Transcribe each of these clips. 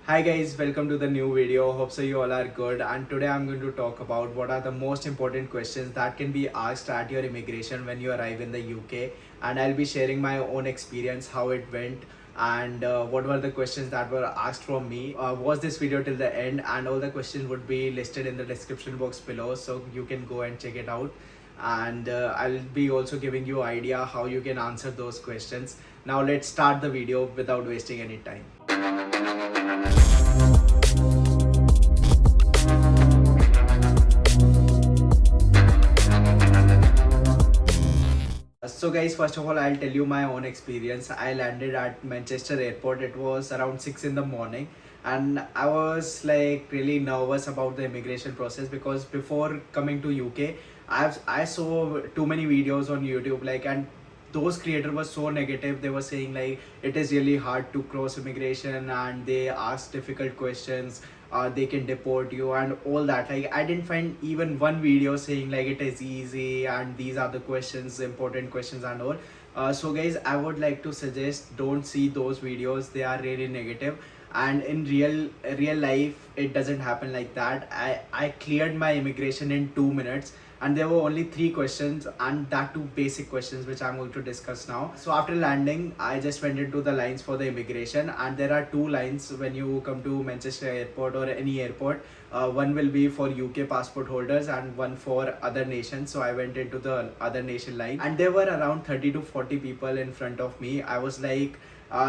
Hi guys, welcome to the new video. Hope so you all are good, and today I'm going to talk about what are the most important questions that can be asked at your immigration when you arrive in the UK, and I'll be sharing my own experience, how it went, and what were the questions that were asked from me. Watch this video till the end, and all the questions would be listed in the description box below, so you can go and check it out. And I'll be also giving you idea how you can answer those questions. Now let's start the video without wasting any time. So guys, first of all, I'll tell you my own experience. I landed at Manchester airport. It was around 6 in the morning, and I was like really nervous about the immigration process because before coming to UK, I saw too many videos on YouTube, like, and those creators were so negative. They were saying like it is really hard to cross immigration, and they ask difficult questions. They can deport you and all that. Like, I didn't find even one video saying like it is easy and these are the questions, important questions and all. So guys, I would like to suggest don't see those videos. They are really negative, and in real life it doesn't happen like that. I cleared my immigration in 2 minutes, and there were only three questions, and that two basic questions which I'm going to discuss now. So after landing, I just went into the lines for the immigration, and there are two lines when you come to Manchester airport or any airport. One will be for UK passport holders and one for other nations. So I went into the other nation line, and there were around 30 to 40 people in front of me. I was like,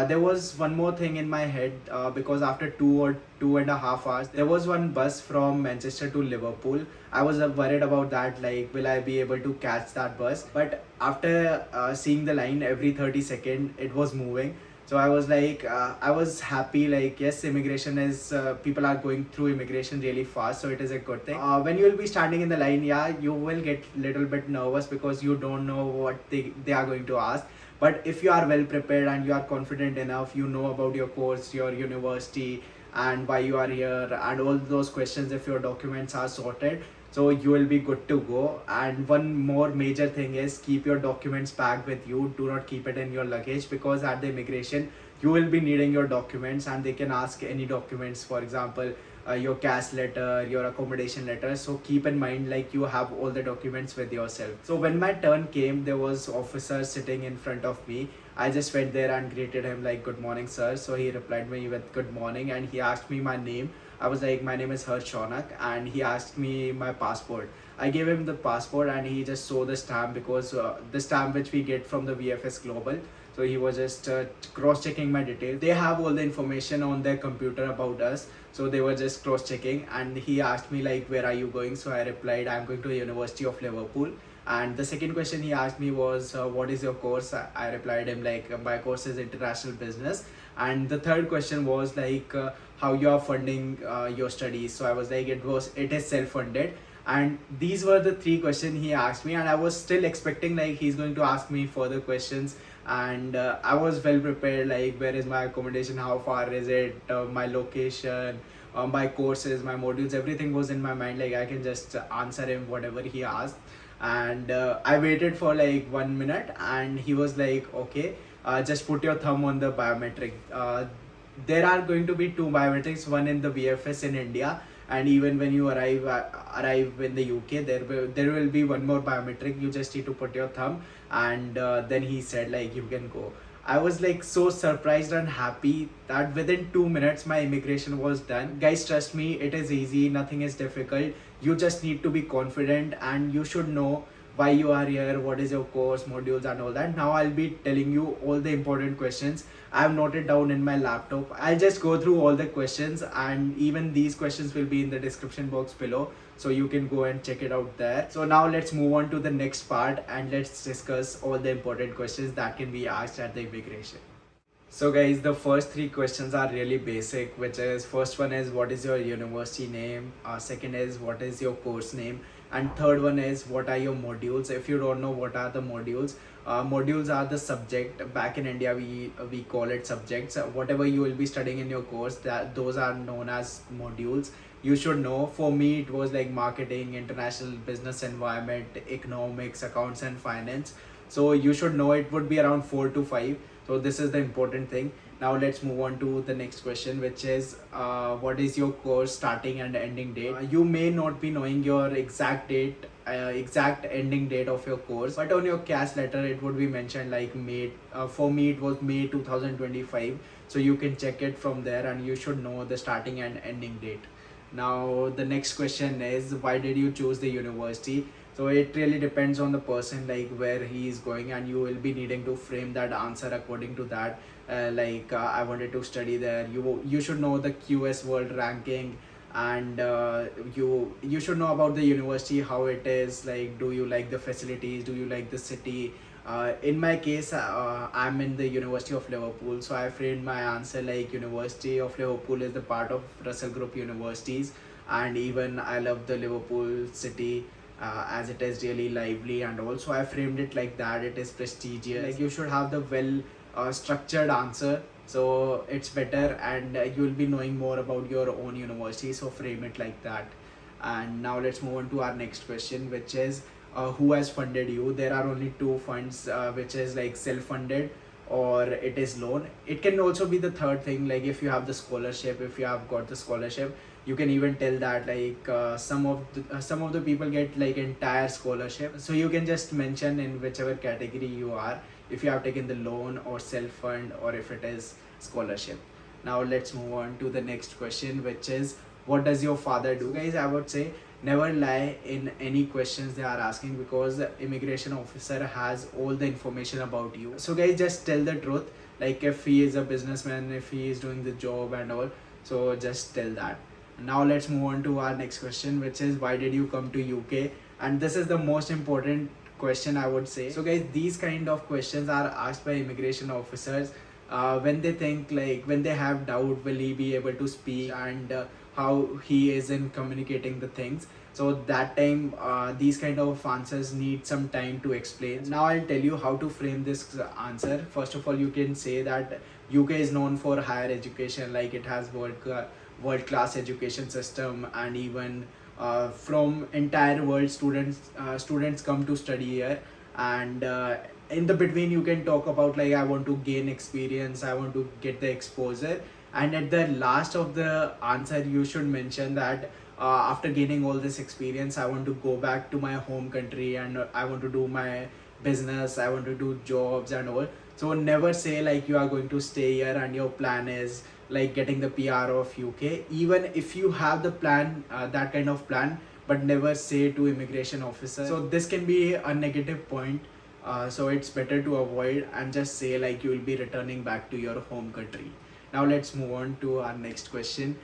there was one more thing in my head, because after 2 or 2.5 hours, there was one bus from Manchester to Liverpool. I was worried about that, like, will I be able to catch that bus? But after seeing the line every 30 seconds, it was moving. So I was like, I was happy, like, yes, immigration is, people are going through immigration really fast, so it is a good thing. When you will be standing in the line, yeah, you will get little bit nervous because you don't know what they are going to ask. But if you are well prepared and you are confident enough, you know about your course, your university, and why you are here, and all those questions, if your documents are sorted, so you will be good to go. And one more major thing is keep your documents packed with you. Do not keep it in your luggage, because at the immigration you will be needing your documents, and they can ask any documents, for example, your cash letter, your accommodation letter. So keep in mind, like, you have all the documents with yourself. So when my turn came, there was officer sitting in front of me. I just went there and greeted him like, good morning sir. So he replied me with good morning, and he asked me my name. I was like, my name is SHONAK, and he asked me my passport. I gave him the passport, and he just saw the stamp, because the stamp which we get from the VFS Global. So he was just cross-checking my details. They have all the information on their computer about us, so they were just cross-checking. And he asked me like, where are you going? So I replied, I'm going to University of Liverpool. And the second question he asked me was, what is your course? I replied him like, my course is international business. And the third question was like, how you are funding your studies? So I was like, it is self-funded. And these were the three questions he asked me, and I was still expecting like he's going to ask me further questions. And I was well prepared, like, where is my accommodation, how far is it, my location, my courses, my modules, everything was in my mind. Like, I can just answer him whatever he asked. And I waited for like 1 minute, and he was like, okay, just put your thumb on the biometric. There are going to be two biometrics, one in the VFS in India, and even when you arrive in the UK, there will be one more biometric. You just need to put your thumb, and then he said like, you can go. I was like so surprised and happy that within 2 minutes my immigration was done. Guys, trust me, it is easy, nothing is difficult. You just need to be confident, and you should know why you are here, what is your course, modules and all that. Now I'll be telling you all the important questions. I have noted down in my laptop. I'll just go through all the questions, and even these questions will be in the description box below, so you can go and check it out there. So now let's move on to the next part, and let's discuss all the important questions that can be asked at the immigration. So guys, the first three questions are really basic, which is, first one is, what is your university name? Second is, what is your course name? And third one is, what are your modules? If you don't know what are the modules, modules are the subject. Back in India, we call it subjects. Whatever you will be studying in your course, that those are known as modules. You should know. For me, it was like marketing, international business environment, economics, accounts and finance. So you should know, it would be around 4 to 5. So this is the important thing. Now let's move on to the next question, which is what is your course starting and ending date? You may not be knowing your exact date, exact ending date of your course, but on your CAS letter it would be mentioned like May. For me it was May 2025, so you can check it from there and you should know the starting and ending date. Now the next question is, why did you choose the university? So it really depends on the person, like where he is going, and you will be needing to frame that answer according to that. I wanted to study there. You should know the QS World ranking, and you should know about the university, how it is. Like, do you like the facilities? Do you like the city? In my case, I'm in the University of Liverpool, so I framed my answer like University of Liverpool is the part of Russell Group universities, and even I love the Liverpool city. As it is really lively, and also I framed it like that, it is prestigious. Like, you should have the well structured answer, so it's better, and you will be knowing more about your own university, so frame it like that. And now let's move on to our next question, which is who has funded you? There are only two funds, which is like self-funded or it is loan. It can also be the third thing, like if you have the scholarship, if you have got the scholarship, you can even tell that like some of the people get like entire scholarship, so you can just mention in whichever category you are, if you have taken the loan or self fund or if it is scholarship. Now let's move on to the next question, which is what does your father do? Guys, I would say never lie in any questions they are asking, because the immigration officer has all the information about you. So guys, just tell the truth, like if he is a businessman, if he is doing the job and all, so just tell that. Now let's move on to our next question, which is why did you come to UK? And this is the most important question, I would say. So guys, these kind of questions are asked by immigration officers when they think, like when they have doubt, will he be able to speak, and how he is in communicating the things. So that time these kind of answers need some time to explain. Now I'll tell you how to frame this answer. First of all, you can say that UK is known for higher education, like it has world class education system, and even from entire world students come to study here. And in the between you can talk about like, I want to gain experience, I want to get the exposure, and at the last of the answer you should mention that after gaining all this experience, I want to go back to my home country and I want to do my business, I want to do jobs and all. So never say like you are going to stay here and your plan is like getting the PR of UK. Even if you have the plan, that kind of plan, but never say to immigration officer. So this can be a negative point. So it's better to avoid and just say like you will be returning back to your home country. Now let's move on to our next question,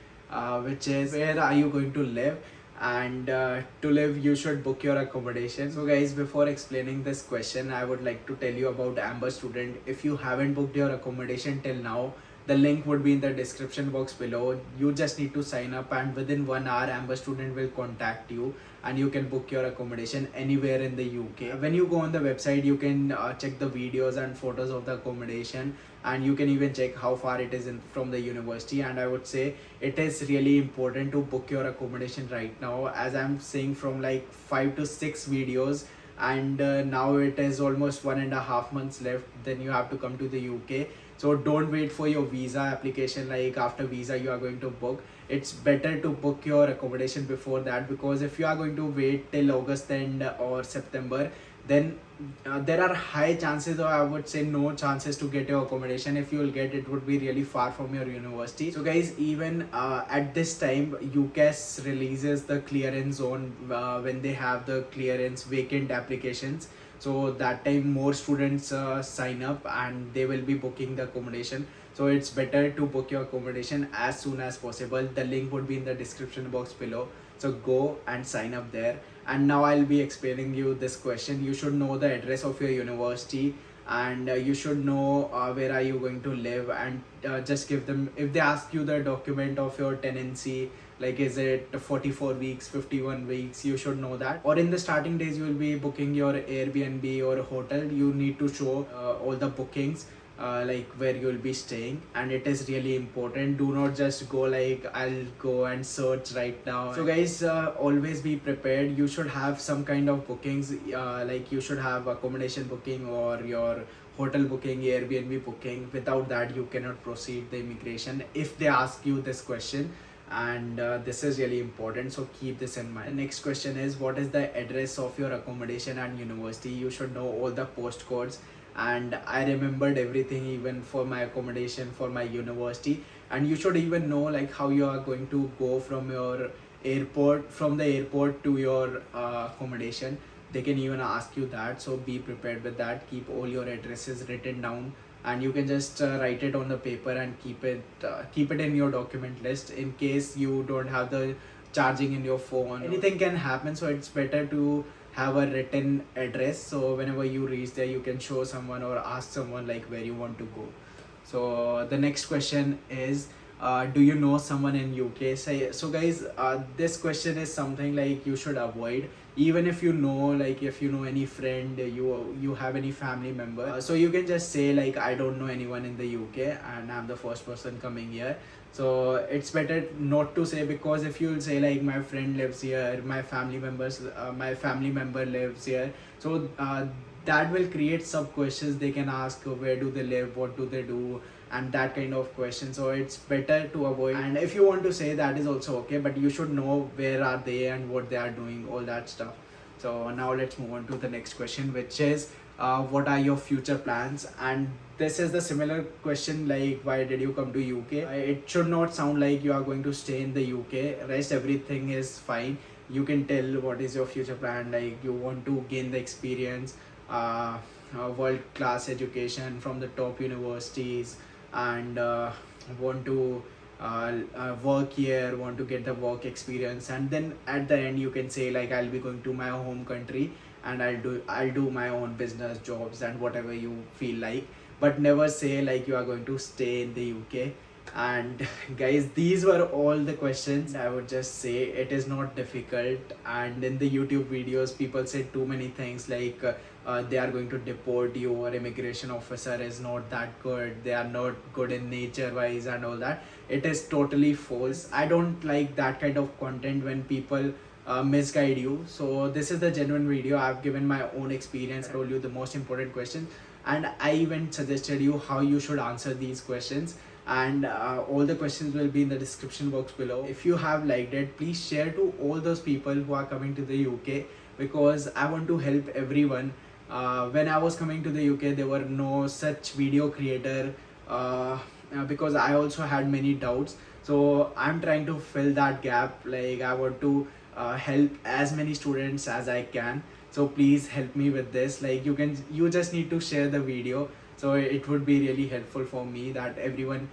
which is where are you going to live? And to live you should book your accommodation. So guys, before explaining this question, I would like to tell you about Amber Student. If you haven't booked your accommodation till now, the link would be in the description box below. You just need to sign up, and within 1 hour Amber Student will contact you and you can book your accommodation anywhere in the UK. When you go on the website, you can check the videos and photos of the accommodation, and you can even check how far it is from the university. And I would say it is really important to book your accommodation right now, as I'm seeing from like 5 to 6 videos, and now it is almost 1.5 months left, then you have to come to the UK. So don't wait for your visa application, like after visa you are going to book. It's better to book your accommodation before that, because if you are going to wait till August end or September, then there are high chances, or I would say no chances, to get your accommodation. If you will get, it would be really far from your university. So guys, even at this time UCAS releases the clearance zone when they have the clearance vacant applications. So that time more students sign up and they will be booking the accommodation. So it's better to book your accommodation as soon as possible. The link would be in the description box below, so go and sign up there. And now I'll be explaining you this question. You should know the address of your university, and you should know where are you going to live, and just give them, if they ask you the document of your tenancy, like is it 44 weeks, 51 weeks, you should know that. Or in the starting days you will be booking your Airbnb or hotel, you need to show all the bookings, like where you will be staying, and it is really important. Do not just go like I'll go and search right now. So guys, always be prepared. You should have some kind of bookings, like you should have accommodation booking or your hotel booking, Airbnb booking. Without that, you cannot proceed the immigration if they ask you this question. And this is really important, so keep this in mind. Next question is, what is the address of your accommodation and university? You should know all the postcodes, and I remembered everything, even for my accommodation, for my university. And you should even know like how you are going to go from your airport, from the airport to your accommodation. They can even ask you that, so be prepared with that. Keep all your addresses written down, and you can just write it on the paper and keep it in your document list in case you don't have the charging in your phone. Anything can happen, so it's better to have a written address, so whenever you reach there you can show someone or ask someone like where you want to go. So the next question is, do you know someone in UK? So guys, this question is something like you should avoid. Even if you know, like if you know any friend, you have any family member, so you can just say like, I don't know anyone in the UK and I'm the first person coming here. So it's better not to say, because if you'll say like my friend lives here, my family member lives here, so that will create sub questions. They can ask where do they live, what do they do, and that kind of question. So it's better to avoid. And if you want to say, that is also okay, but you should know where are they and what they are doing, all that stuff. So now let's move on to the next question, which is, what are your future plans? And this is the similar question like, why did you come to UK? It should not sound like you are going to stay in the UK. Rest everything is fine. You can tell what is your future plan, like you want to gain the experience, world-class education from the top universities, and want to work here, want to get the work experience. And then at the end you can say like, I'll be going to my home country and I'll do my own business, jobs, and whatever you feel like. But never say like you are going to stay in the UK. And guys, these were all the questions. I would just say it is not difficult. And in the YouTube videos people say too many things like they are going to deport you, or immigration officer is not that good, they are not good in nature wise and all that. It is totally false. I don't like that kind of content when people misguide you. So this is the genuine video. I've given my own experience, I told you the most important questions, and I even suggested you how you should answer these questions. And all the questions will be in the description box below. If you have liked it, please share to all those people who are coming to the UK, because I want to help everyone. When I was coming to the UK, there were no such video creator, because I also had many doubts. So I'm trying to fill that gap. Like I want to help as many students as I can. So please help me with this. Like you just need to share the video. So it would be really helpful for me that everyone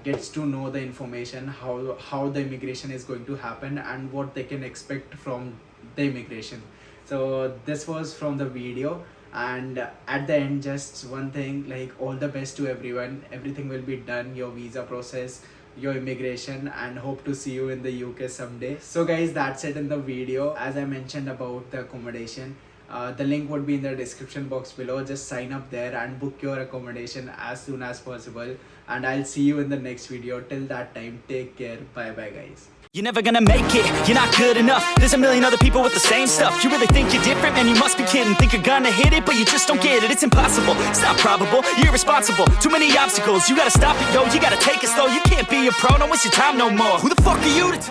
gets to know the information, how the immigration is going to happen and what they can expect from the immigration. So this was from the video. And at the end, just one thing, like all the best to everyone. Everything will be done, your visa process, your immigration, and hope to see you in the UK someday. So guys, that's it in the video. As I mentioned about the accommodation, the link would be in the description box below. Just sign up there and book your accommodation as soon as possible. And I'll see you in the next video. Till that time, take care. Bye bye guys. You're never gonna make it, you're not good enough. There's a million other people with the same stuff. You really think you're different? Man, you must be kidding. Think you're gonna hit it, but you just don't get it. It's impossible, it's not probable, you're irresponsible. Too many obstacles, you gotta stop it, yo. You gotta take it slow, you can't be a pro. Don't waste your time no more. Who the fuck are you to tell